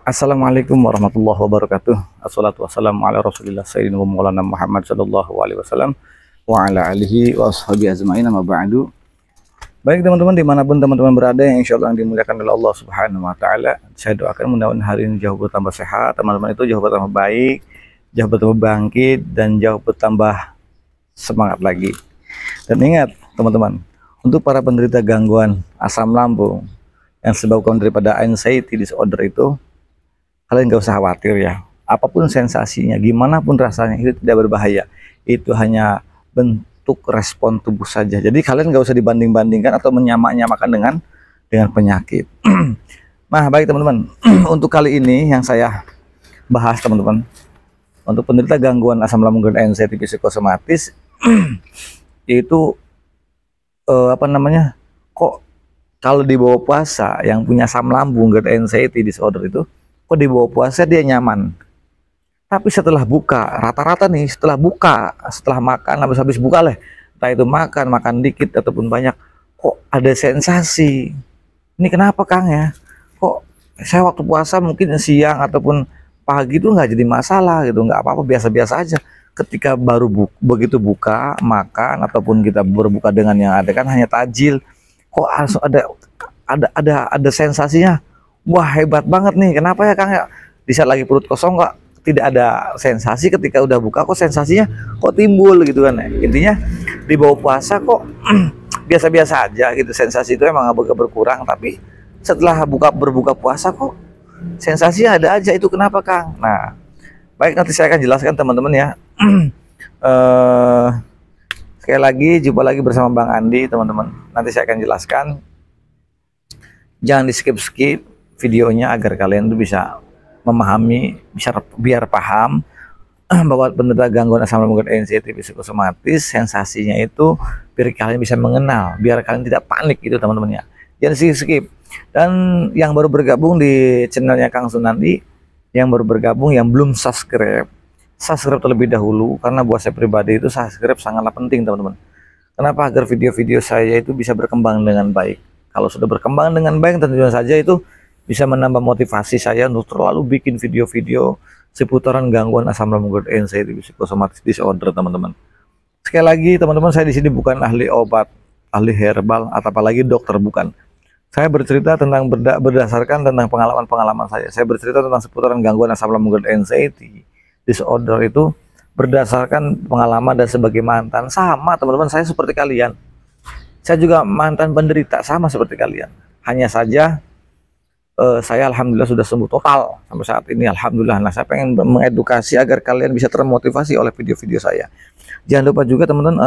Assalamualaikum warahmatullahi wabarakatuh. Assalatu wassalamu ala rasulillah sayyidina wa maulana Muhammad sallallahu alaihi wasallam wa ala alihi wa ashabihi ajma'in, amma ba'du. Baik teman-teman, dimanapun teman-teman berada yang insya Allah yang dimuliakan oleh Allah subhanahu wa ta'ala, saya doakan mudah-mudahan hari ini jauh bertambah sehat, teman-teman itu jauh bertambah baik, jauh bertambah bangkit, dan jauh bertambah semangat lagi. Dan ingat teman-teman, untuk para penderita gangguan asam lambung yang disebabkan daripada anxiety disorder itu, kalian gak usah khawatir ya. Apapun sensasinya, gimana pun rasanya, itu tidak berbahaya. Itu hanya bentuk respon tubuh saja. Jadi kalian gak usah dibanding-bandingkan atau menyamak-nyamakan dengan penyakit. Nah, baik teman-teman, untuk kali ini yang saya bahas teman-teman, untuk penderita gangguan asam lambung dan anxiety psikosomatis, itu kok kalau di bawah puasa yang punya asam lambung dan anxiety disorder itu, kok di bawah puasa dia nyaman, tapi setelah buka, rata-rata nih setelah buka, setelah makan, habis buka lah, entah itu makan dikit ataupun banyak, kok ada sensasi, ini kenapa Kang ya, kok saya waktu puasa mungkin siang ataupun pagi itu nggak jadi masalah gitu, nggak apa-apa, biasa-biasa aja. Ketika begitu buka, makan ataupun kita berbuka dengan yang ada kan hanya tajil, kok langsung ada sensasinya. Wah, hebat banget nih. Kenapa ya Kang ya? Di saat lagi perut kosong kok tidak ada sensasi, ketika udah buka kok sensasinya kok timbul gitu kan. Intinya di bawah puasa kok biasa-biasa aja gitu. Sensasi itu emang agak berkurang, tapi setelah berbuka puasa kok sensasinya ada aja. Itu kenapa Kang? Nah, baik, nanti saya akan jelaskan teman-teman ya. Sekali lagi jumpa lagi bersama Bang Andi teman-teman. Nanti saya akan jelaskan. Jangan di skip videonya agar kalian tuh bisa memahami, biar paham bahwa penderita gangguan asam lambung dan anxiety psikosomatis, sensasinya itu biar kalian bisa mengenal, biar kalian tidak panik itu teman-teman ya. Jangan skip. Dan yang baru bergabung di channelnya Kang Sunandi, yang baru bergabung, yang belum subscribe terlebih dahulu, karena buat saya pribadi itu subscribe sangatlah penting teman-teman. Kenapa? Agar video-video saya itu bisa berkembang dengan baik. Kalau sudah berkembang dengan baik, tentunya saja itu bisa menambah motivasi saya untuk selalu bikin video-video seputaran gangguan asam lambung dan anxiety psikosomatis disorder teman-teman. Sekali lagi teman-teman, saya di sini bukan ahli obat, ahli herbal, atau apalagi dokter, bukan. Saya bercerita tentang berdasarkan tentang pengalaman-pengalaman saya. Saya bercerita tentang seputaran gangguan asam lambung dan anxiety disorder itu berdasarkan pengalaman dan sebagai mantan. Sama teman-teman, saya seperti kalian. Saya juga mantan penderita sama seperti kalian. Hanya saja saya alhamdulillah sudah sembuh total sampai saat ini, alhamdulillah. Nah, saya pengen mengedukasi agar kalian bisa termotivasi oleh video-video saya. Jangan lupa juga teman-teman,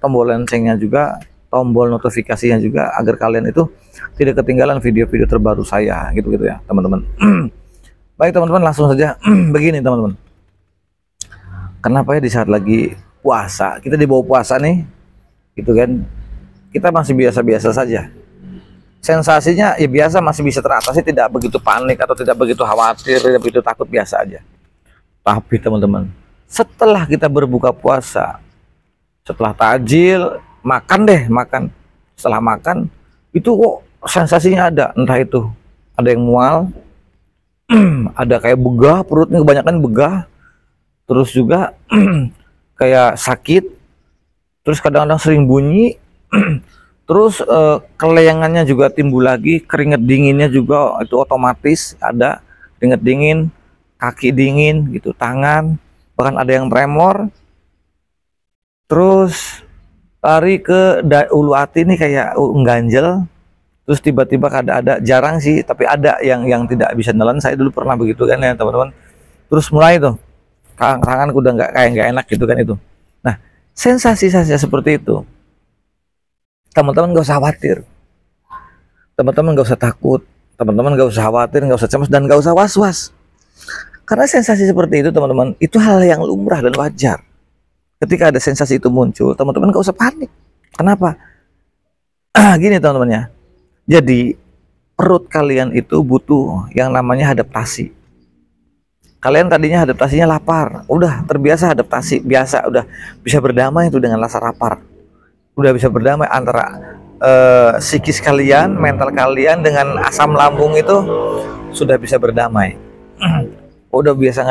tombol loncengnya juga, tombol notifikasinya juga, agar kalian itu tidak ketinggalan video-video terbaru saya gitu ya teman-teman. Baik teman-teman, langsung saja. Begini teman-teman, kenapa ya di saat lagi puasa, kita di bawah puasa nih gitu kan, kita masih biasa-biasa saja, sensasinya ya biasa, masih bisa teratasi, tidak begitu panik atau tidak begitu khawatir, tidak begitu takut, biasa aja. Tapi teman-teman, setelah kita berbuka puasa, setelah takjil, makan, setelah makan itu kok sensasinya ada, entah itu ada yang mual, ada kayak begah, perutnya kebanyakan begah, terus juga kayak sakit, terus kadang-kadang sering bunyi, terus keleyangannya juga timbul lagi, keringat dinginnya juga itu otomatis ada, keringat dingin, kaki dingin gitu, tangan, bahkan ada yang tremor. Terus lari ke ulu hati nih kayak ganjel. Terus tiba-tiba ada jarang sih, tapi ada yang tidak bisa nelan. Saya dulu pernah begitu kan ya teman-teman. Terus mulai tuh tanganku udah nggak enak gitu kan itu. Nah, sensasi seperti itu, teman-teman gak usah khawatir, teman-teman gak usah takut, teman-teman gak usah khawatir, gak usah cemas, dan gak usah was-was. Karena sensasi seperti itu teman-teman, itu hal yang lumrah dan wajar. Ketika ada sensasi itu muncul, teman-teman gak usah panik. Kenapa? Gini teman-teman ya, jadi perut kalian itu butuh yang namanya adaptasi. Kalian tadinya adaptasinya lapar, udah terbiasa adaptasi, biasa, udah bisa berdamai itu dengan rasa lapar, udah bisa berdamai antara psikis kalian, mental kalian dengan asam lambung itu sudah bisa berdamai. Udah biasa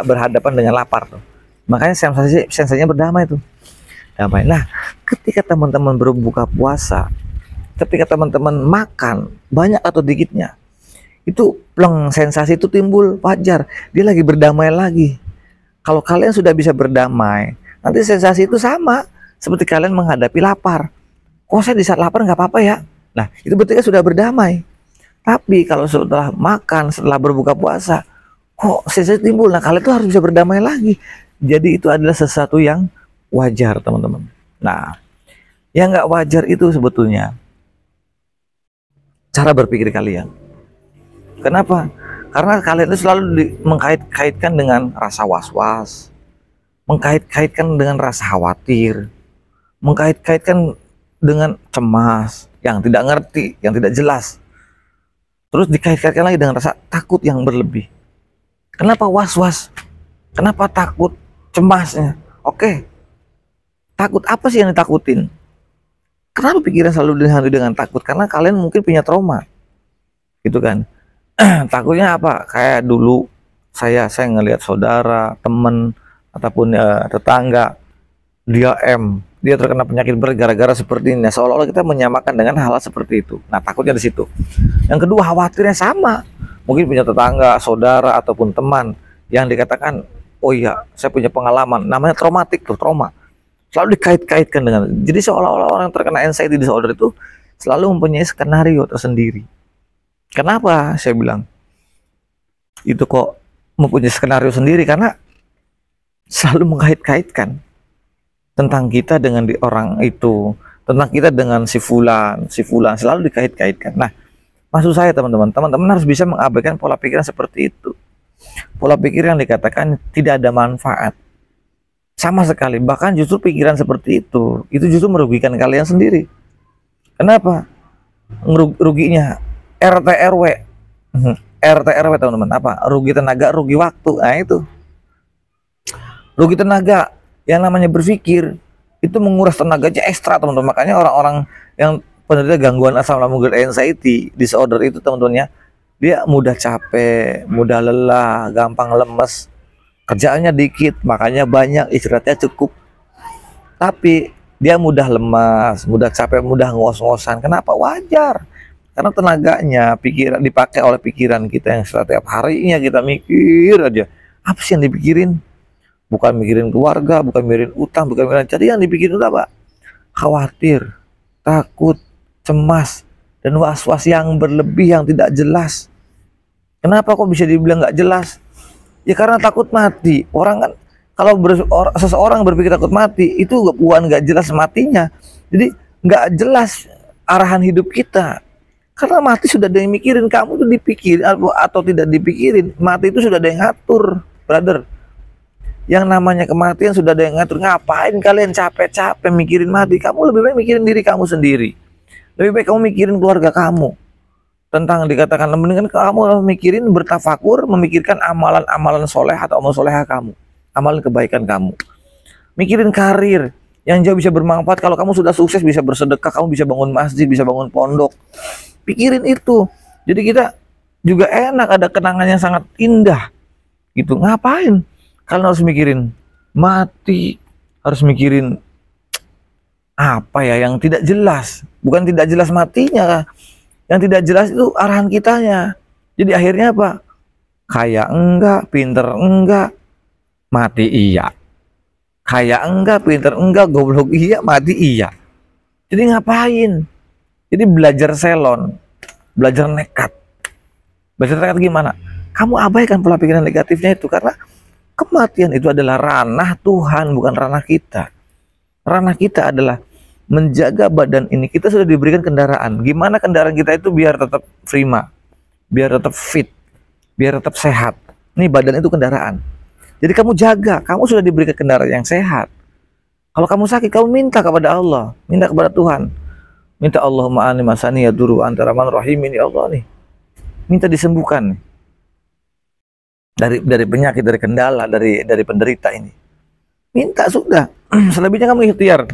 berhadapan dengan lapar tuh. Makanya sensasinya berdamai tuh. Damai. Nah, ketika teman-teman berbuka puasa, ketika teman-teman makan banyak atau dikitnya, itu pleng, sensasi itu timbul, wajar. Dia lagi berdamai lagi. Kalau kalian sudah bisa berdamai, nanti sensasi itu sama seperti kalian menghadapi lapar. Kok saya di saat lapar nggak apa-apa ya? Nah, itu berarti sudah berdamai. Tapi kalau setelah makan, setelah berbuka puasa, kok sensasi timbul? Nah, kalian itu harus bisa berdamai lagi. Jadi itu adalah sesuatu yang wajar, teman-teman. Nah, yang nggak wajar itu sebetulnya cara berpikir kalian. Kenapa? Karena kalian itu selalu mengkait-kaitkan dengan rasa was-was, mengkait-kaitkan dengan rasa khawatir, mengkait-kaitkan dengan cemas, yang tidak ngerti, yang tidak jelas. Terus dikait-kaitkan lagi dengan rasa takut yang berlebih. Kenapa was-was? Kenapa takut? Cemasnya. Oke. Takut apa sih yang ditakutin? Kenapa pikiran selalu dihantui dengan takut? Karena kalian mungkin punya trauma. Gitu kan. Takutnya apa? Kayak dulu saya ngelihat saudara, teman ataupun tetangga dia terkena penyakit berat gara-gara seperti ini. Nah, seolah-olah kita menyamakan dengan hal seperti itu. Nah, takutnya di situ. Yang kedua, khawatirnya sama. Mungkin punya tetangga, saudara ataupun teman yang dikatakan, "Oh iya, saya punya pengalaman." Namanya traumatik tuh, trauma. Selalu dikait-kaitkan dengan, jadi seolah-olah orang terkena anxiety disorder itu selalu mempunyai skenario tersendiri. Kenapa saya bilang itu kok mempunyai skenario sendiri? Karena selalu mengkait-kaitkan tentang kita dengan orang itu, tentang kita dengan si fulan selalu dikait-kaitkan. Nah, maksud saya teman-teman harus bisa mengabaikan pola pikiran seperti itu. Pola pikir yang dikatakan tidak ada manfaat sama sekali, bahkan justru pikiran seperti itu justru merugikan kalian sendiri. Kenapa? Ruginya RT RW teman-teman, apa? Rugi tenaga, rugi waktu. Nah, itu rugi tenaga. Yang namanya berpikir itu menguras tenaganya ekstra, teman-teman. Makanya orang-orang yang penderita gangguan asam lambung anxiety disorder itu, teman-teman ya, dia mudah capek, mudah lelah, gampang lemes. Kerjaannya dikit, makanya banyak, istirahatnya cukup. Tapi dia mudah lemas, mudah capek, mudah ngos-ngosan. Kenapa? Wajar. Karena tenaganya pikiran dipakai oleh pikiran kita yang setiap harinya kita mikir aja. Apa sih yang dipikirin? Bukan mikirin keluarga, bukan mikirin utang, bukan mikirin. Jadi yang dipikirin itu apa? Khawatir, takut, cemas, dan was-was yang berlebih yang tidak jelas. Kenapa kok bisa dibilang nggak jelas? Ya karena takut mati. Orang kan kalau seseorang berpikir takut mati itu bukan nggak jelas matinya. Jadi nggak jelas arahan hidup kita. Karena mati sudah ada yang mikirin, kamu tuh dipikirin atau tidak dipikirin. Mati itu sudah ada yang ngatur, brother. Yang namanya kematian sudah ada yang ngatur. Ngapain kalian capek-capek mikirin mati? Kamu lebih baik mikirin diri kamu sendiri. Lebih baik kamu mikirin keluarga kamu. Tentang dikatakan mendingan kamu mikirin, bertafakur, memikirkan amalan-amalan soleh atau amal solehah kamu, amalan kebaikan kamu. Mikirin karir yang jauh bisa bermanfaat. Kalau kamu sudah sukses, bisa bersedekah, kamu bisa bangun masjid, bisa bangun pondok. Pikirin itu. Jadi kita juga enak, ada kenangan yang sangat indah. Gitu. Ngapain? Kalian harus mikirin mati, harus mikirin apa ya yang tidak jelas. Bukan tidak jelas matinya. Yang tidak jelas itu arahan kitanya. Jadi akhirnya apa? Kaya enggak, pinter enggak, mati iya. Kaya enggak, pinter enggak, goblok iya, mati iya. Jadi ngapain? Jadi belajar selon, belajar nekat. Belajar nekat gimana? Kamu abaikan pola pikiran negatifnya itu, karena kematian itu adalah ranah Tuhan, bukan ranah kita. Ranah kita adalah menjaga badan ini. Kita sudah diberikan kendaraan. Gimana kendaraan kita itu biar tetap prima, biar tetap fit, biar tetap sehat. Ini badan itu kendaraan. Jadi kamu jaga. Kamu sudah diberikan kendaraan yang sehat. Kalau kamu sakit, kamu minta kepada Allah, minta kepada Tuhan. Minta Allahumma ani masani ya duru antara man rahim ini Allah nih. Minta disembuhkan nih. Dari penyakit, dari kendala, dari penderita ini. Minta sudah. Selebihnya kamu ikhtiar.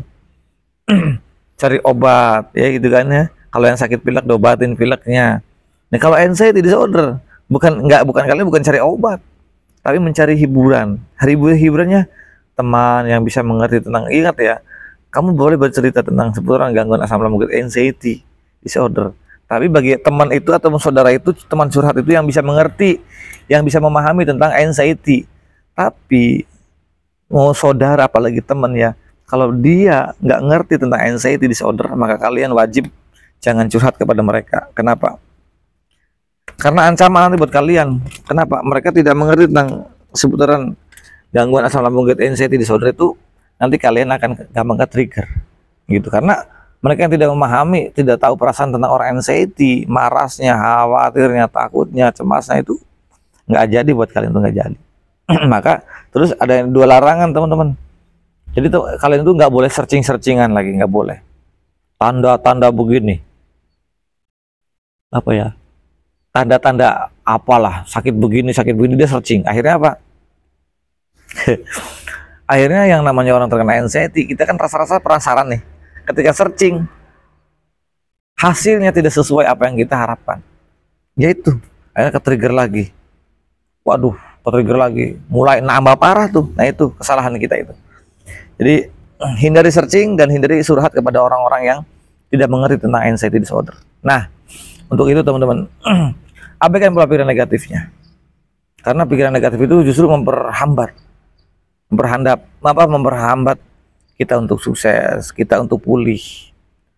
Cari obat ya gitu kan ya. Kalau yang sakit pilek, diobatin pileknya. Nah, kalau anxiety disorder, bukan kalian bukan cari obat, tapi mencari hiburan. Hiburannya teman yang bisa mengerti tentang, ingat ya, kamu boleh bercerita tentang seputar gangguan asam lambung anxiety disorder. Tapi bagi teman itu atau saudara itu, teman curhat itu yang bisa mengerti, yang bisa memahami tentang anxiety. Tapi mau saudara apalagi teman ya, kalau dia nggak ngerti tentang anxiety disorder, maka kalian wajib jangan curhat kepada mereka. Kenapa? Karena ancaman nanti buat kalian. Kenapa? Mereka tidak mengerti tentang seputaran gangguan asam lambung anxiety disorder itu, nanti kalian akan gampang ke-trigger gitu. Karena mereka yang tidak memahami, tidak tahu perasaan tentang orang anxiety, marasnya, khawatirnya, takutnya, cemasnya, itu nggak jadi buat kalian, itu nggak jadi. Maka terus ada dua larangan teman-teman. Jadi tuh kalian itu nggak boleh searching-searchingan lagi, nggak boleh. Tanda-tanda begini, apa ya? Tanda-tanda apalah, sakit begini dia searching. Akhirnya apa? Akhirnya yang namanya orang terkena anxiety, kita kan rasa-rasa penasaran nih. Ketika searching, hasilnya tidak sesuai apa yang kita harapkan. Yaitu, akhirnya ke-trigger lagi. Waduh, ke-trigger lagi. Mulai nambah parah tuh. Nah itu kesalahan kita itu. Jadi, hindari searching dan hindari surhat kepada orang-orang yang tidak mengerti tentang anxiety disorder. Nah, untuk itu teman-teman, abaikan pola pikiran negatifnya. Karena pikiran negatif itu justru memperhambat kita untuk sukses, kita untuk pulih.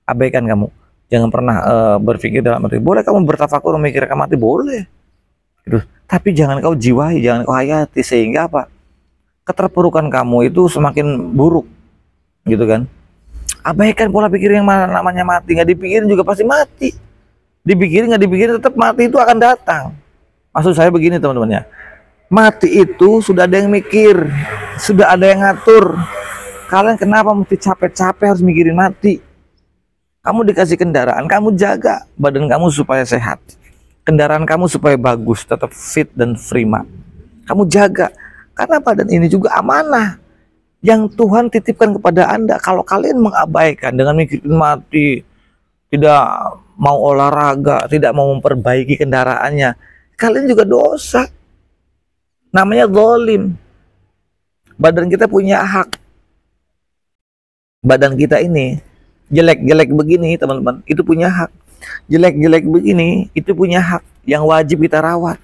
Abaikan kamu. Jangan pernah berpikir dalam arti, boleh kamu bertafakur memikirkan mati, boleh. Gitu. Tapi jangan kau jiwai, jangan kau hayati, sehingga apa? Keterpurukan kamu itu semakin buruk. Gitu kan? Abaikan pola pikir yang namanya mati. Nggak dipikirin juga pasti mati. Dipikirin nggak dipikirin tetap mati itu akan datang. Maksud saya begini teman-teman ya. Mati itu sudah ada yang mikir, sudah ada yang ngatur. Kalian kenapa mesti capek-capek harus mikirin mati? Kamu dikasih kendaraan, kamu jaga badan kamu supaya sehat. Kendaraan kamu supaya bagus, tetap fit dan prima. Kamu jaga. Karena badan ini juga amanah yang Tuhan titipkan kepada Anda. Kalau kalian mengabaikan dengan mikirin mati, tidak mau olahraga, tidak mau memperbaiki kendaraannya, kalian juga dosa. Namanya zalim. Badan kita punya hak. Badan kita ini jelek-jelek begini teman-teman, itu punya hak. Jelek-jelek begini, itu punya hak yang wajib kita rawat.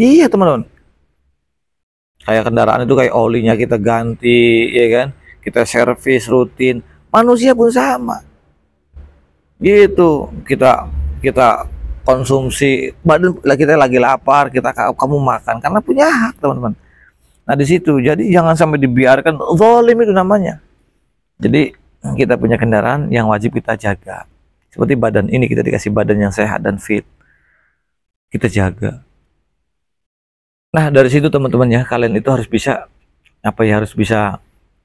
Iya teman-teman. Kayak kendaraan itu kayak olinya kita ganti, ya kan? Kita servis rutin. Manusia pun sama. Gitu. Kita konsumsi, badan kita lagi lapar, kamu makan karena punya hak teman-teman. Nah di situ, jadi jangan sampai dibiarkan, zalim itu namanya. Jadi kita punya kendaraan yang wajib kita jaga. Seperti badan ini, kita dikasih badan yang sehat dan fit, kita jaga. Nah dari situ teman-teman ya, kalian itu harus bisa harus bisa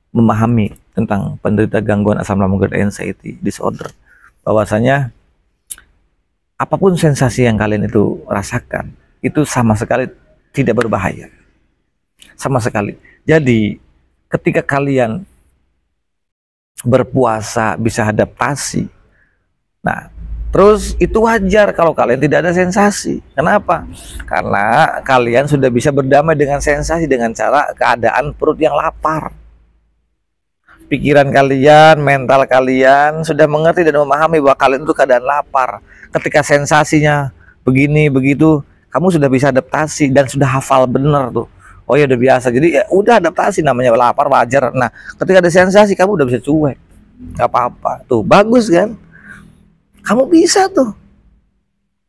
memahami tentang penderita gangguan asam lambung anxiety disorder, bahwasanya apapun sensasi yang kalian itu rasakan, itu sama sekali tidak berbahaya. Sama sekali. Jadi, ketika kalian berpuasa bisa adaptasi. Nah, terus itu wajar kalau kalian tidak ada sensasi. Kenapa? Karena kalian sudah bisa berdamai dengan sensasi dengan cara keadaan perut yang lapar. Pikiran kalian, mental kalian sudah mengerti dan memahami bahwa kalian itu keadaan lapar. Ketika sensasinya begini begitu, kamu sudah bisa adaptasi dan sudah hafal bener tuh. Oh ya udah biasa. Jadi ya udah adaptasi, namanya lapar wajar. Nah, ketika ada sensasi kamu udah bisa cuek. Gak apa-apa. Tuh, bagus kan? Kamu bisa tuh.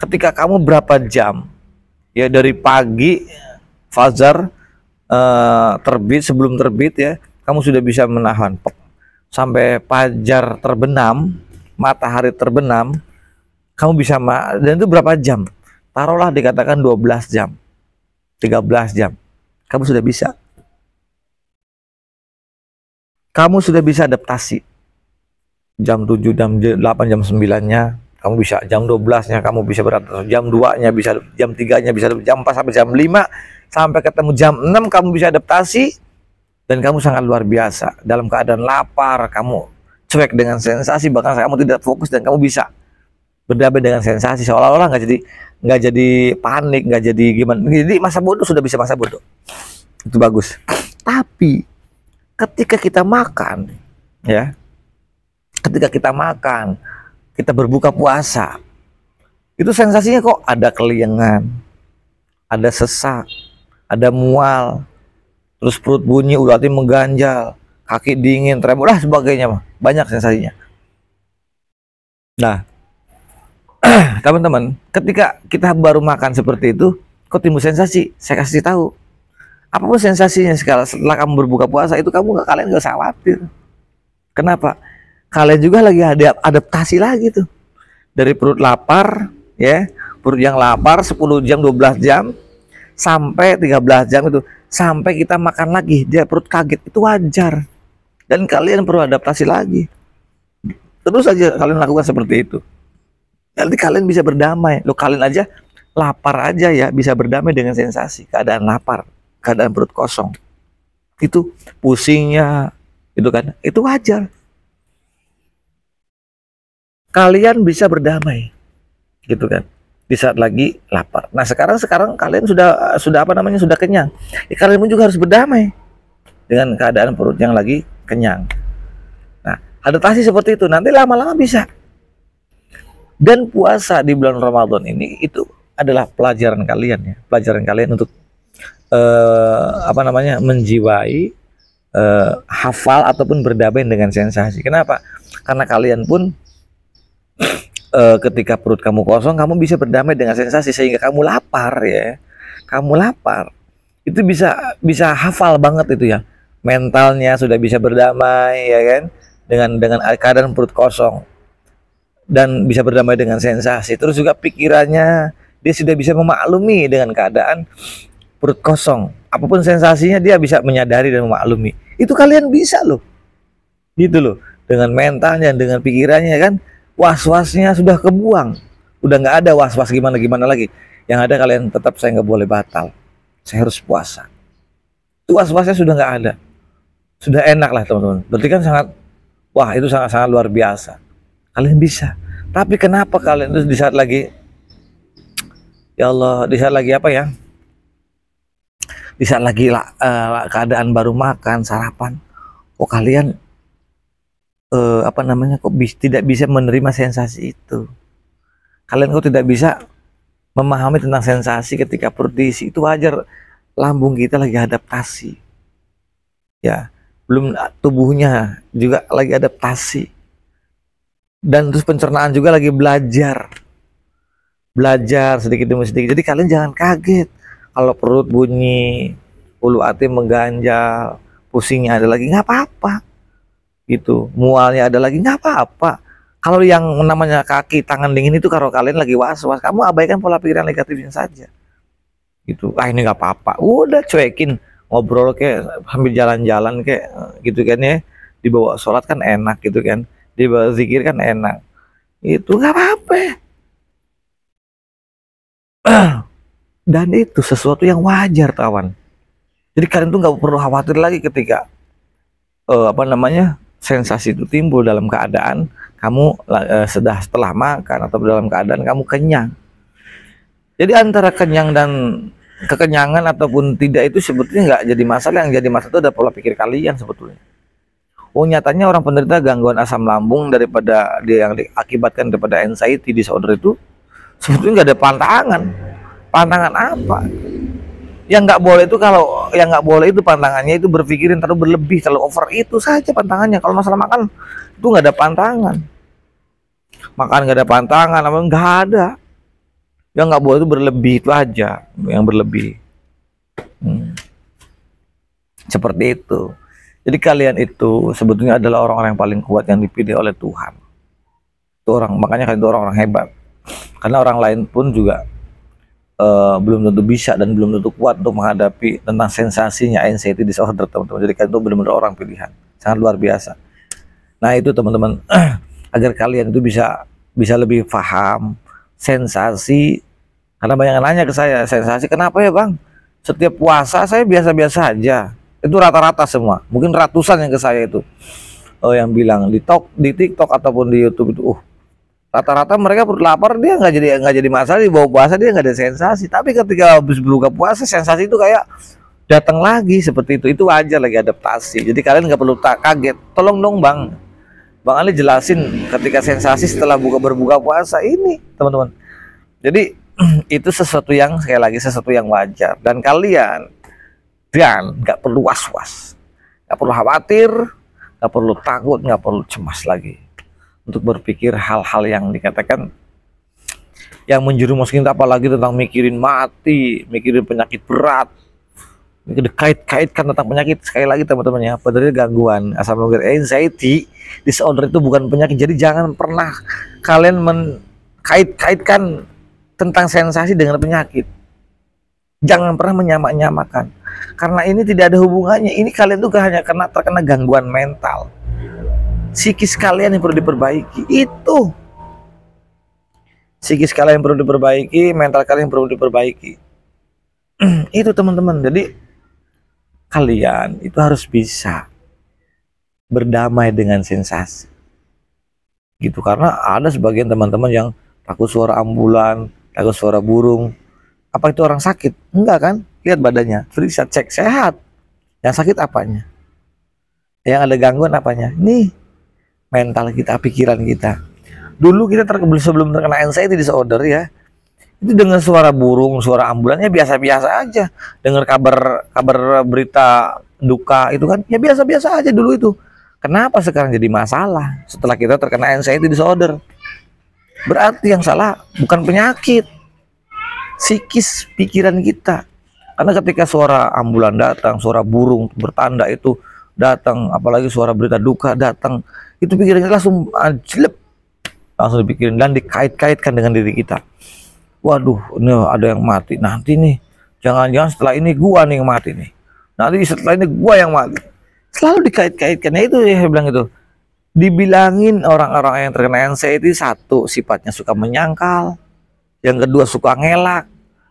Ketika kamu berapa jam? Ya dari pagi fajar terbit, sebelum terbit ya, kamu sudah bisa menahan sampai fajar terbenam, matahari terbenam, kamu bisa dan itu berapa jam? Taruhlah dikatakan 12 jam, 13 jam. Kamu sudah bisa. Kamu sudah bisa adaptasi. Jam 7, jam 8, jam 9-nya kamu bisa, jam 12-nya kamu bisa beradaptasi, jam 2-nya bisa, jam 3-nya bisa, jam 4 sampai jam 5, sampai ketemu jam 6 kamu bisa adaptasi. Dan kamu sangat luar biasa. Dalam keadaan lapar, kamu cuek dengan sensasi, bahkan kamu tidak fokus dan kamu bisa berdamai dengan sensasi, seolah-olah nggak jadi panik, nggak jadi gimana. Jadi masa bodoh sudah bisa masa bodoh, itu bagus. Tapi ketika kita makan, ya, ketika kita makan, kita berbuka puasa, itu sensasinya kok ada kelingan, ada sesak, ada mual, terus perut bunyi, urat hati mengganjal, kaki dingin, tremor, sebagainya mah banyak sensasinya. Nah, teman-teman, ketika kita baru makan seperti itu, kok timbul sensasi? Saya kasih tahu, apapun sensasinya setelah kamu berbuka puasa itu kalian gak usah khawatir. Kenapa? Kalian juga lagi ada adaptasi lagi tuh. Dari perut lapar, ya, perut yang lapar 10 jam, 12 jam, sampai 13 jam itu, sampai kita makan lagi, dia perut kaget, itu wajar. Dan kalian perlu adaptasi lagi. Terus aja kalian lakukan seperti itu. Nanti kalian bisa berdamai. Loh, kalian aja lapar aja ya, bisa berdamai dengan sensasi, keadaan lapar, keadaan perut kosong. Itu pusingnya, itu kan, itu wajar. Kalian bisa berdamai, gitu kan, di saat lagi lapar. Nah, sekarang kalian sudah apa namanya, sudah kenyang. Ya, kalian pun juga harus berdamai dengan keadaan perut yang lagi kenyang. Nah, adaptasi seperti itu nanti lama-lama bisa. Dan puasa di bulan Ramadan ini itu adalah pelajaran kalian, ya, pelajaran kalian untuk apa namanya, menjiwai, hafal ataupun berdamai dengan sensasi. Kenapa? Karena kalian pun ketika perut kamu kosong, kamu bisa berdamai dengan sensasi sehingga kamu lapar, ya. Kamu lapar, itu bisa hafal banget itu ya. Mentalnya sudah bisa berdamai, ya kan, dengan keadaan perut kosong, dan bisa berdamai dengan sensasi. Terus juga pikirannya dia sudah bisa memaklumi dengan keadaan perut kosong. Apapun sensasinya dia bisa menyadari dan memaklumi. Itu kalian bisa loh, gitu loh. Dengan mentalnya, dengan pikirannya kan, was-wasnya sudah kebuang, udah nggak ada was-was gimana lagi. Yang ada kalian tetap, saya nggak boleh batal, saya harus puasa. Itu was-wasnya sudah nggak ada, sudah enak lah teman-teman. Berarti kan itu sangat luar biasa. Kalian bisa. Tapi kenapa kalian itu di saat lagi, ya Allah, di saat lagi apa ya, di saat lagi keadaan baru makan sarapan, kok kalian apa namanya, kok tidak bisa menerima sensasi itu? Kalian kok tidak bisa memahami tentang sensasi ketika perut diisi? Itu wajar, lambung kita lagi adaptasi, ya, belum, tubuhnya juga lagi adaptasi, dan terus pencernaan juga lagi belajar sedikit demi sedikit. Jadi kalian jangan kaget kalau perut bunyi, ulu hati mengganjal, pusingnya ada lagi, nggak apa-apa. Gitu, mualnya ada lagi, nggak apa-apa. Kalau yang namanya kaki, tangan dingin itu kalau kalian lagi was-was, kamu abaikan pola pikiran negatifnya saja. Gitu, ini nggak apa-apa, udah cuekin, ngobrol kayak sambil jalan-jalan kayak gitu kan, ya. Dibawa sholat kan enak gitu kan, dibawa zikir kan enak, itu nggak apa-apa. Dan itu sesuatu yang wajar, kawan. Jadi kalian tuh nggak perlu khawatir lagi ketika apa namanya, sensasi itu timbul dalam keadaan kamu setelah makan atau dalam keadaan kamu kenyang. Jadi antara kenyang dan kekenyangan ataupun tidak itu sebetulnya nggak jadi masalah. Yang jadi masalah itu ada pola pikir kalian sebetulnya. Nyatanya orang penderita gangguan asam lambung daripada dia yang diakibatkan daripada anxiety disorder itu sebetulnya nggak ada pantangan. Pantangan apa? Yang nggak boleh itu, kalau yang nggak boleh itu pantangannya itu berpikirin terlalu berlebih, terlalu over, itu saja pantangannya. Kalau masalah makan itu nggak ada pantangan. Makan nggak ada pantangan, apa nggak ada. Yang nggak boleh itu berlebih, itu aja yang berlebih. Seperti itu. Jadi kalian itu sebetulnya adalah orang-orang yang paling kuat yang dipilih oleh Tuhan. Itu makanya kalian itu orang-orang hebat. Karena orang lain pun juga belum tentu bisa dan belum tentu kuat untuk menghadapi tentang sensasinya anxiety disorder, teman-teman. Jadi kalian itu benar-benar orang pilihan, sangat luar biasa. Nah itu teman-teman, agar kalian itu bisa lebih paham sensasi. Karena banyak yang nanya ke saya, sensasi kenapa ya bang? Setiap puasa saya biasa-biasa aja. Itu rata-rata semua, mungkin ratusan yang ke saya itu yang bilang di TikTok ataupun di YouTube itu, Rata-rata mereka perut lapar dia nggak jadi masalah, di bawah puasa dia nggak ada sensasi. Tapi ketika habis berbuka puasa sensasi itu kayak datang lagi seperti itu wajar, lagi adaptasi. Jadi kalian nggak perlu kaget. Tolong dong Bang Ali jelasin ketika sensasi setelah berbuka puasa ini teman-teman. Jadi itu sesuatu yang sekali lagi sesuatu yang wajar, dan kalian nggak perlu was-was, nggak perlu khawatir, nggak perlu takut, nggak perlu cemas lagi untuk berpikir hal-hal yang dikatakan yang menjerumuskan kita, apalagi tentang mikirin mati, mikirin penyakit berat, kait-kaitkan tentang penyakit. Sekali lagi teman-teman ya, sebenarnya gangguan asam lambung anxiety disorder itu bukan penyakit. Jadi jangan pernah kalian kait-kaitkan tentang sensasi dengan penyakit. Jangan pernah menyamak-nyamakan, karena ini tidak ada hubungannya. Ini kalian tuh hanya terkena gangguan mental. Psikis kalian yang perlu diperbaiki. Itu psikis kalian yang perlu diperbaiki, mental kalian yang perlu diperbaiki. Itu teman-teman. Jadi kalian itu harus bisa berdamai dengan sensasi gitu, karena ada sebagian teman-teman yang takut suara ambulan, takut suara burung. Apa itu orang sakit? Enggak kan? Lihat badannya, periksa, cek sehat. Yang sakit apanya? Yang ada gangguan apanya? Nih, mental kita, pikiran kita. Dulu kita sebelum terkena anxiety disorder ya, itu dengan suara burung, suara ambulannya biasa-biasa aja. Dengar kabar berita duka itu kan ya biasa-biasa aja dulu itu. Kenapa sekarang jadi masalah setelah kita terkena anxiety disorder? Berarti yang salah bukan penyakit, psikis pikiran kita. Karena ketika suara ambulan datang, suara burung bertanda itu datang, apalagi suara berita duka datang, itu pikiran kita langsung anjlep, langsung dipikirin dan dikait-kaitkan dengan diri kita. Waduh, ini ada yang mati nanti nih, jangan-jangan setelah ini gua nih yang mati nih, nanti setelah ini gua yang mati. Selalu dikait-kaitkan. Ya itu ya, saya bilang itu. Dibilangin orang-orang yang terkena anxiety, satu sifatnya suka menyangkal, yang kedua suka ngelak,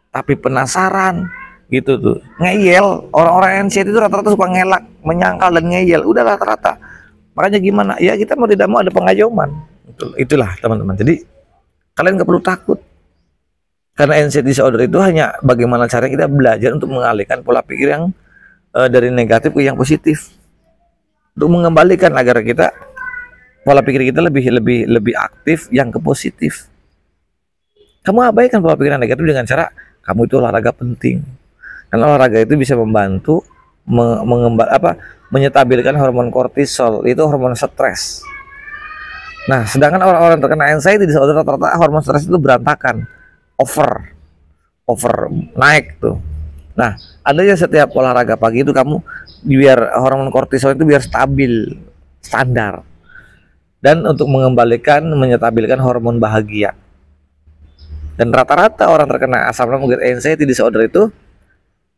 tapi penasaran gitu tuh, ngeyel. Orang-orang anxiety itu rata-rata suka ngelak, menyangkal dan ngeyel, udah rata-rata. Makanya gimana ya, kita mau tidak mau ada pengayoman. Itulah teman-teman. Jadi kalian nggak perlu takut, karena anxiety disorder itu hanya bagaimana cara kita belajar untuk mengalihkan pola pikir yang dari negatif ke yang positif, untuk mengembalikan agar kita pola pikir kita lebih aktif yang ke positif. Kamu abaikan pola pikiran negatif dengan cara kamu itu olahraga penting. Karena olahraga itu bisa membantu menyetabilkan hormon kortisol, itu hormon stres. Nah, sedangkan orang-orang terkena anxiety disorder rata-rata hormon stres itu berantakan, over naik tuh. Nah, adanya setiap olahraga pagi itu kamu biar hormon kortisol itu biar stabil, standar. Dan untuk menyetabilkan hormon bahagia. Dan rata-rata orang terkena asam lambung anxiety disorder itu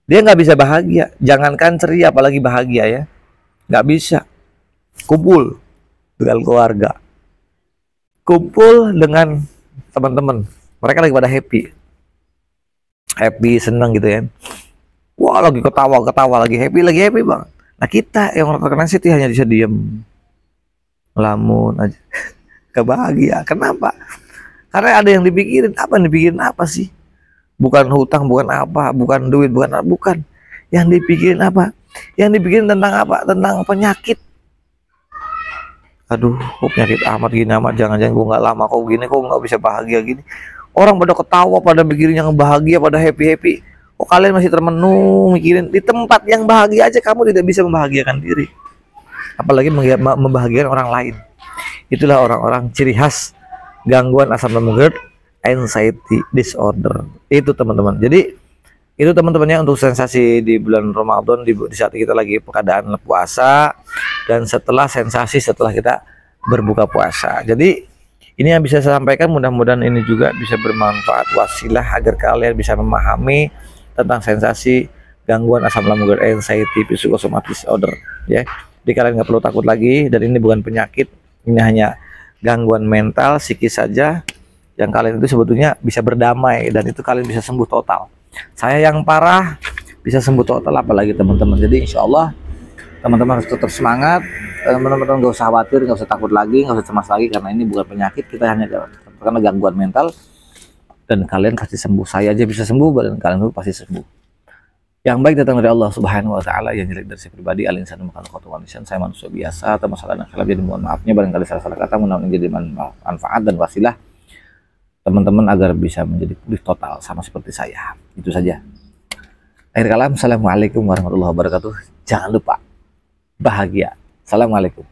dia nggak bisa bahagia, jangankan ceria apalagi bahagia ya, nggak bisa. Kumpul dengan keluarga, kumpul dengan teman-teman, mereka lagi pada happy, seneng gitu ya. Wah, lagi ketawa, lagi happy banget. Nah, kita yang orang terkena anxiety hanya bisa diem, lamun aja, kebahagia. Kenapa? Karena ada yang dipikirin. Apa yang dipikirin apa sih? Bukan hutang, bukan apa, bukan duit, bukan apa, bukan. Yang dipikirin apa? Yang dipikirin tentang apa? Tentang penyakit. Aduh, kok penyakit amat gini amat, jangan-jangan gue nggak lama kok gini, kok nggak bisa bahagia gini. Orang pada ketawa, pada mikirin yang bahagia, pada happy. Kok kalian masih termenung mikirin di tempat yang bahagia aja kamu tidak bisa membahagiakan diri, apalagi membahagiakan orang lain. Itulah orang-orang ciri khas gangguan asam lambung anxiety disorder itu teman-teman. Jadi itu teman-temannya untuk sensasi di bulan Ramadan, di saat kita lagi keadaan puasa dan setelah sensasi setelah kita berbuka puasa. Jadi ini yang bisa saya sampaikan, mudah-mudahan ini juga bisa bermanfaat, wasilah agar kalian bisa memahami tentang sensasi gangguan asam lambung anxiety psychosomatic disorder ya. Jadi kalian nggak perlu takut lagi, dan ini bukan penyakit, ini hanya gangguan mental psikis saja yang kalian itu sebetulnya bisa berdamai, dan itu kalian bisa sembuh total. Saya yang parah bisa sembuh total, apalagi teman-teman. Jadi insya Allah teman-teman harus tetap semangat, teman-teman nggak usah khawatir, nggak usah takut lagi, nggak usah cemas lagi, karena ini bukan penyakit, kita hanya karena gangguan mental, dan kalian pasti sembuh. Saya aja bisa sembuh, dan kalian pasti sembuh. Yang baik datang dari Allah Subhanahu wa taala, yang jelek dari saya pribadi. Al-insanu makhluqun wa nisan, saya manusia biasa, atau masalah nakal, jadi mohon maafnya barangkali salah katak, mudah-mudahan jadi manfaat dan wasilah teman-teman agar bisa menjadi pulih total sama seperti saya. Itu saja. Akhir kalam, assalamualaikum warahmatullahi wabarakatuh. Jangan lupa bahagia. Assalamualaikum.